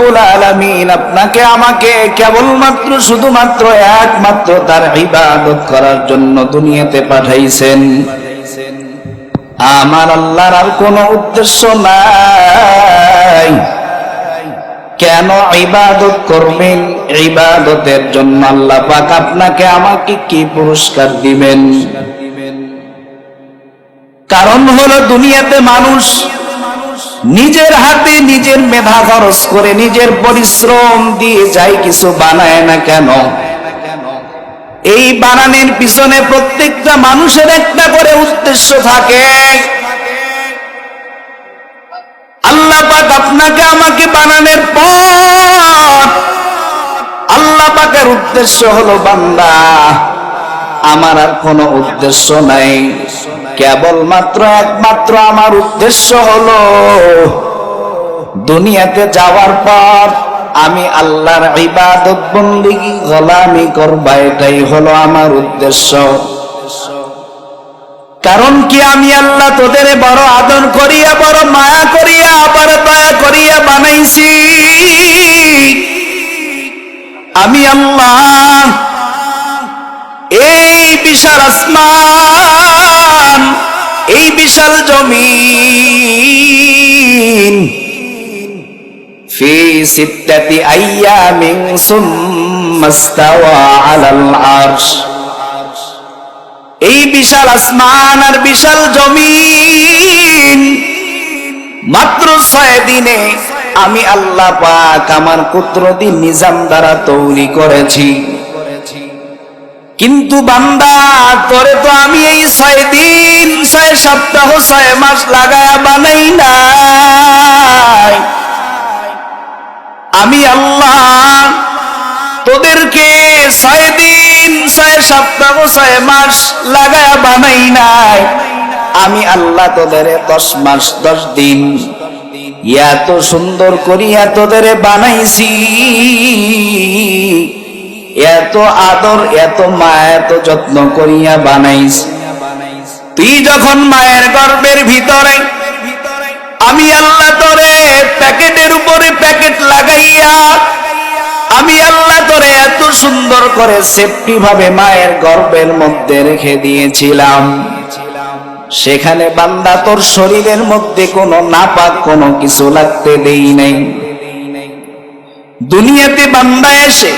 রব্বুল আলামিন আপনাকে আমাকে কেবলমাত্র শুধুমাত্র একমাত্র তার ইবাদত করার জন্য দুনিয়াতে পাঠাইছেন। আমার আল্লাহর আর কোনো উদ্দেশ্য নাই। কেন ইবাদত করবেন? ইবাদতের জন্য আল্লাহ পাক আপনাকে আমাকে কি পুরস্কার দিবেন? কারণ হলো দুনিয়াতে মানুষ নিজের হাতে নিজের মেধা খরচ করে নিজের পরিশ্রম দিয়ে যাই কিছু বানায় না কেন, এই বানানোর পিছনে প্রত্যেকটা মানুষের একটা করে উদ্দেশ্য থাকে। আল্লাহ পাক আপনাকে আমাকে বানানোর পর আল্লাহ পাকের উদ্দেশ্য হলো, বান্দা আমার আর কোনো উদ্দেশ্য নাই, কেবলমাত্র একমাত্র আমার উদ্দেশ্য হলো দুনিয়াতে যাওয়ার পর আমি আল্লাহর ইবাদত বন্দেগী গোলামি করবা, এটাই হলো আমার উদ্দেশ্য। কারণ কি, আমি আল্লাহ তোদের বড় আদর করিয়া, বড় মায়া করিয়া, বড় দয়া করিয়া বানাইছি। আমি আল্লাহ এই বিশাল আসমান, এই বিশাল জমিন ফি সিত্তাতি আইয়ামিন সুম্মা ইস্তাওয়া আলাল আরশ, এই বিশাল আসমান আর বিশাল জমিন মাত্র 6 দিনে আমি আল্লাহ পাক আমার কুদরতি নিজাম দ্বারা তৈরি করেছি। কিন্তু বান্দা, তোরে তো আমি এই 6 দিন 6 সপ্তাহ 6 মাস লাগায়া বানাই নাই। আমি আল্লাহ তোদেরকে 6 দিন 6 সপ্তাহ 6 মাস লাগায়া বানাই নাই। আমি আল্লাহ তোদের 10 মাস 10 দিন এত সুন্দর করিয়া তোদের বানাইছি, এত আদর, এত মায়া, এত যত্ন করিয়া বানাইছি। তুই যখন মায়ের গর্ভের ভিতরে, আমি আল্লাহ তোরে প্যাকেটের উপরে প্যাকেট লাগাইয়া আমি আল্লাহ তোরে এত সুন্দর করে সেফটি ভাবে মায়ের গর্ভের মধ্যে রেখে দিয়েছিলাম। সেখানে বান্দা তোর শরীরের মধ্যে কোনো নাপাক কোনো কিছু লাগতে দেই নাই। দুনিয়াতে বান্দা এসে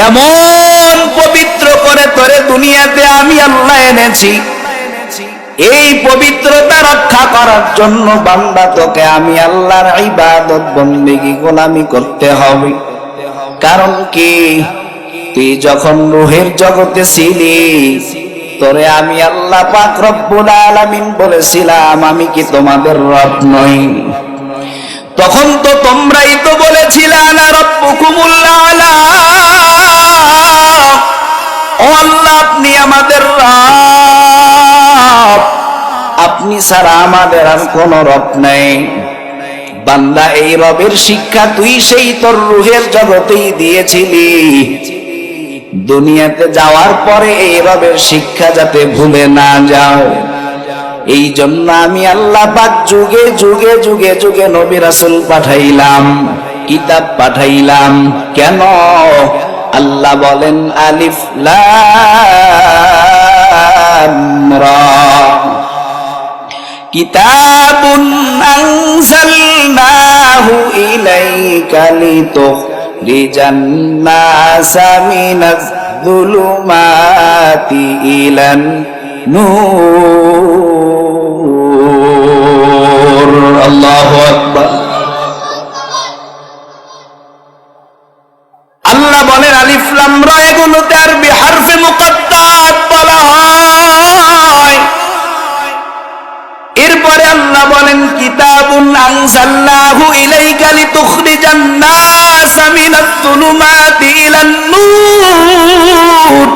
এমন পবিত্র করে তোরে দুনিয়াতে আমি আল্লাহ এনেছি, এই পবিত্রতা রক্ষা করার জন্য বান্দা তোকে আমি আল্লাহর ইবাদত বন্দেগী গোলামি করতে হবে। কারণ কি, তুই যখন রূহের জগতে ছিলি, তোরে আমি আল্লাহ পাক রব্বুল আলামিন বলেছিলাম, আমি কি তোমাদের রব নই? তখন তো তোমরাই তো বলেছিলে আনা রব্বুকুমুল আলা, ও আল্লাহ আপনি আমাদের রব, আপনি ছাড়া আমাদের আর কোনো রব নাই। বান্দা, এই রবের শিক্ষা তুই সেই তোর রূহের জগতেই দিয়েছিলি। দুনিয়াতে যাওয়ার পরে এই রবের শিক্ষা যাতে ভুলে না যাও, এই জন্য আমি আল্লাহ পাক যুগে যুগে যুগে যুগে নবী রাসূল পাঠাইলাম, কিতাব পাঠাইলাম। কেন? আল্লাহ বলেন আলিফ লাম রা, কিতাবুন আনজালনাহু ইলাইকা লিতুখরিজান নাসা মিনাজ যুলুমাতি ইলান নূর। আল্লাহু আকবার। আল্লাহ বলেন আলিফ লাম রা, এগুলোতে আরবি হারফে মুকাদ্দার বলা হয়। এরপরে আল্লাহ বলেন কিতাবুন আনজালনাহু ইলাইকা লিতুখরিজান নাসা মিনাজ যুলুমাতি ইলান নূর।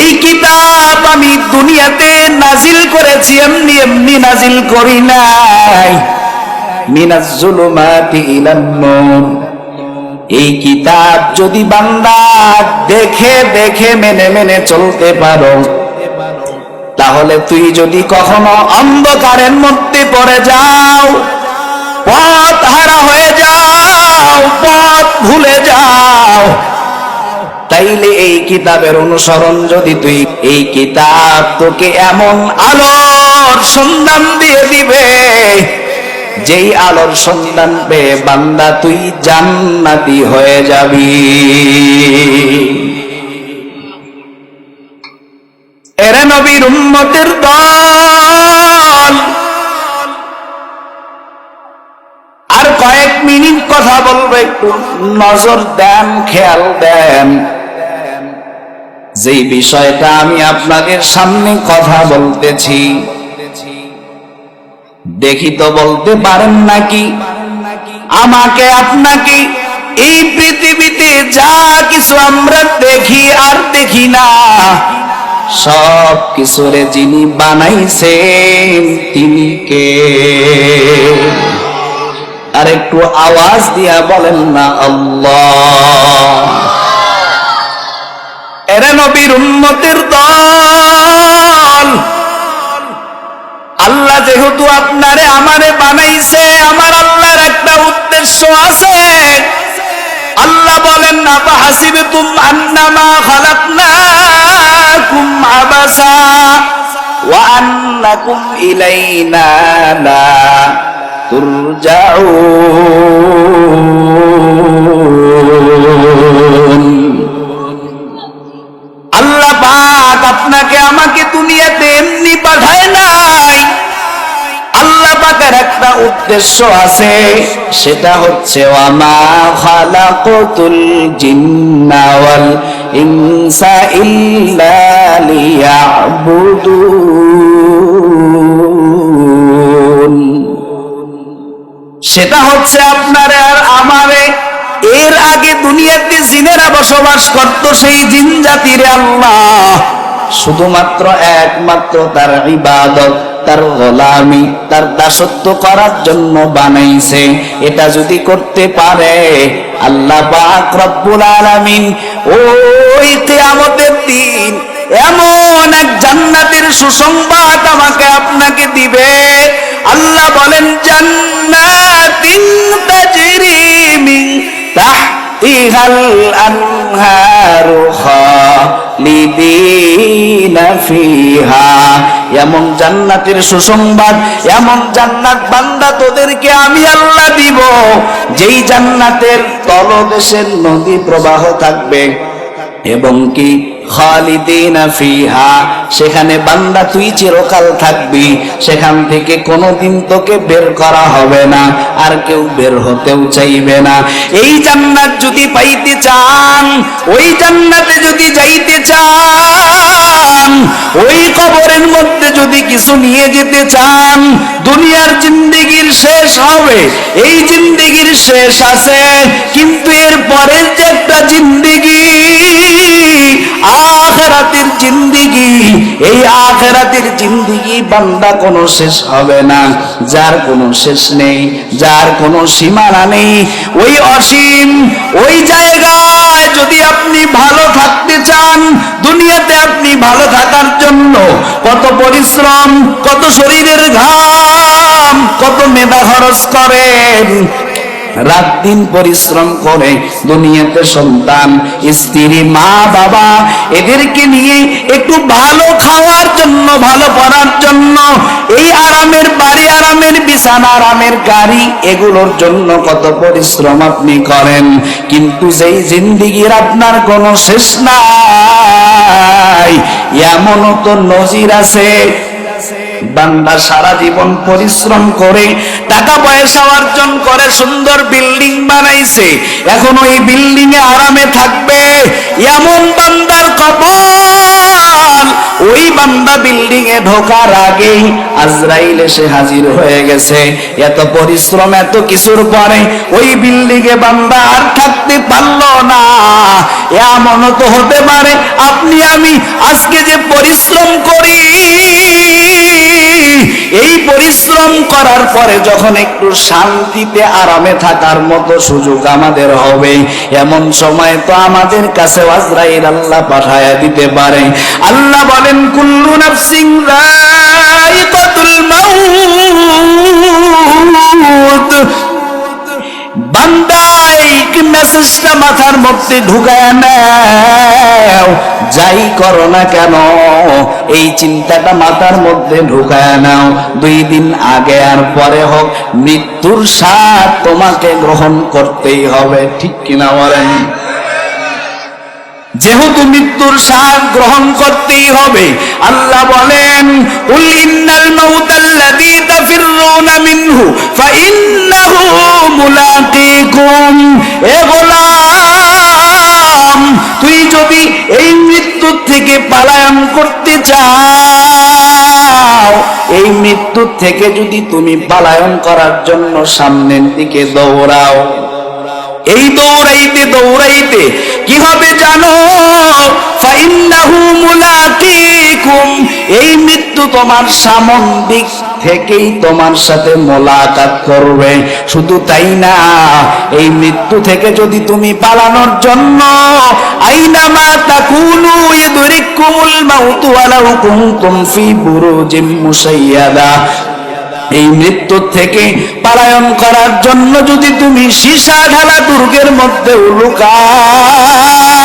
এই কিতাব আমি দুনিয়াতে নাজিল করেছি, এমনি এমনি নাজিল করি নাই। মিনাজ যুলুমাতি ইলান নূর, এই কিতাব যদি বান্দা দেখে দেখে মেনে মেনে চলতে পারো, তাহলে তুই যদি কখনো অন্ধকারের মধ্যে পড়ে যাও, পথ হারা হয়ে যাও, পথ ভুলে যাও, তাইলে এই কিতাবের অনুসরণ যদি তুই, এই কিতাব তোকে এমন আলোর সন্ধান দিয়ে দিবে, যেই আলোর সন্ধান পেয়ে বান্দা তুই জান্নাতি হয়ে যাবি। এরে নবীর উম্মতের দল, আর কয়েক মিনিট কথা বলবো, একটু নজর দেন, খেয়াল দেন। যেই বিষয়টা আমি আপনাদের সামনে কথা বলতেছি, দেখি তো বলতে পারেন নাকি আমাকে আপনাকে এই পৃথিবীতে যা কিছু আমরা দেখি আর দেখি না, সব কিছুরে যিনি বানাইছেন তিনি কে? আর একটু আওয়াজ দিয়া বলেন না আল্লাহ। এরে নবীর উম্মতের দল, আল্লাহ যেহেতু আপনারে আমারে বানাইছে, আমার আল্লাহর একটা উদ্দেশ্য আছে। আল্লাহ বলেন না, ফাহাসিবতুম আন্নামা খালাকনাকুম আবাসা ওয়া আন্নাকুম ইলাইনা লা তুরজাউন। আল্লাহ পাক আপনাকে আমাকে দুনিয়াতে এমনি পাঠায় নাই, আল্লাহ পাকের একটা উদ্দেশ্য আছে, সেটা হচ্ছে ওয়ামা খালাকতুল জিন্না ওয়াল ইনসা ইল্লা লিয়াবুদুন। সেটা হচ্ছে আপনারে আর আমারে, এর আগে দুনিয়াতে জিনেরা বসবাস করত, সেই জিন জাতিরে আল্লাহ শুধুমাত্র একমাত্র তার ইবাদত, তার গোলামি, তার দাসত্ব করার জন্য বানাইছে। এটা যদি করতে পারে, আল্লাহ পাক রব্বুল আলামিন ওই কিয়ামতের দিন এমন এক জান্নাতের সুসংবাদ আমাকে আপনাকে দিবে। আল্লাহ বলেন, জান্নাতিন তাজরি মিন তাহতিহাল আনহারু খালিদিনা ফিহা। এমন জান্নাতের সুসংবাদ, এমন জান্নাত বান্দা তোদেরকে আমি আল্লাহ দিব, যেই জান্নাতের তলদেশের নদী প্রবাহ থাকবে, এবং কি খালিদিনা ফিহা, সেখানে বান্দা তুই চিরকাল থাকবি, সেখান থেকে কোনোদিন তোকে বের করা হবে না, আর কেউ বের হতেও চাইবে না। এই জান্নাত যদি পাইতে চান, ওই জান্নাতে যদি যাইতে চান, ওই কবরের মধ্যে যদি কিছু নিয়ে যেতে চান, দুনিয়ার জিন্দেগির শেষ হবে, এই জিন্দেগির শেষ আছে, কিন্তু এর পরের যে একটা জিন্দেগি, আখিরাতের জিন্দেগি, এই আখিরাতের জিন্দেগি বান্দা কোনো শেষ হবে না, যার কোনো শেষ নেই, যার কোনো সীমানা নেই, ওই অসীম ওই জায়গায় যদি আপনি ভালো থাকতে চান, দুনিয়াতে আপনি ভালো থাকার জন্য কত পরিশ্রম, কত শরীরের ঘাম, কত মেধা খরচ করেন, রাত দিন পরিশ্রম করে দুনিয়াতে সন্তান, স্ত্রী, মা, বাবা এদেরকে নিয়ে একটু ভালো খাওয়ার জন্য, ভালো পড়ার জন্য, এই আরামের বাড়ি, আরামের বিছানা, আরামের গাড়ি, এগুলোর জন্য কত পরিশ্রম আপনি করেন, কিন্তু যেই জিন্দেগির আপনার কোনো শেষ নাই, এমনও তো নজির আছে। বান্দা সারা জীবন পরিশ্রম করে টাকা পয়সা অর্জন করে সুন্দর বিল্ডিং বানাইছে, এখন ওই বিল্ডিং এ আরামে থাকবে, এমন বান্দার কপাল, ওই বান্দা বিল্ডিং এ ঢোকার আগেই আজরাইল এসে হাজির হয়ে গেছে। এত পরিশ্রম, এত কিছুর পরে ওই বিল্ডিং এ বান্দা আর থাকতে পারলো না। এমনও তো হতে পারে আপনি আমি আজকে যে পরিশ্রম করি, এই পরিশ্রম করার পরে যখন একটু শান্তিতে আরামে থাকার মতো সুযোগ আমাদের হবে, এমন সময় তো আমাদের কাছে আজরাইল আল্লাহ পাঠায়া দিতে পারে। আল্লাহ বলেন, কুল্লু নাফসিন যায়িকাতুল মাউত মেসেজটা মাথার মধ্যে ঢুকায় নাও, যাই করো না কেন এই চিন্তাটা মাথার মধ্যে ঢুকায় নাও, 2 দিন আগে আর পরে হোক মৃত্যুর স্বাদ তোমাকে গ্রহণ করতেই হবে। ঠিক কিনা বলেন? যেহেতু মৃত্যুর স্বাদ গ্রহণ করতেই হবে, আল্লাহ বলেন কুল ইন্নাল মাউতাল্লাযী তাফিররুনা মিনহু ফাইন্নাহু মুলাকীকুম। এ গোলাম, তুই যদি এই মৃত্যু থেকে পলায়ন করতে চাও, এই মৃত্যু থেকে যদি তুমি পলায়ন করার জন্য সামনের দিকে দৌড়াও, এই দৌড়াইতে দৌড়াইতে কি হবে জানো? ফাইন্নাহু মুলাকীকুম, এই মৃত্যু তোমার সামন্দিক থেকেই তোমার সাথে মোলাকাত করবে। শুধু তাই না, এই মৃত্যু থেকে যদি তুমি পালানোর জন্য আইনামা তাকুনু ইদরিকুমুল মাউতু ওয়ালাউ কুনতুম ফি বুরুজিম মুশাইয়াদা, এই মৃত্যু থেকে পলায়ন করার জন্য যদি তুমি সীসা ঢালা দুর্গের মধ্যে লুকাও,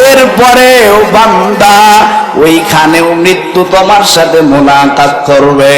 এরপরেও বান্দা ওইখানেও মৃত্যু তোমার সাথে মোলাকাত করবে।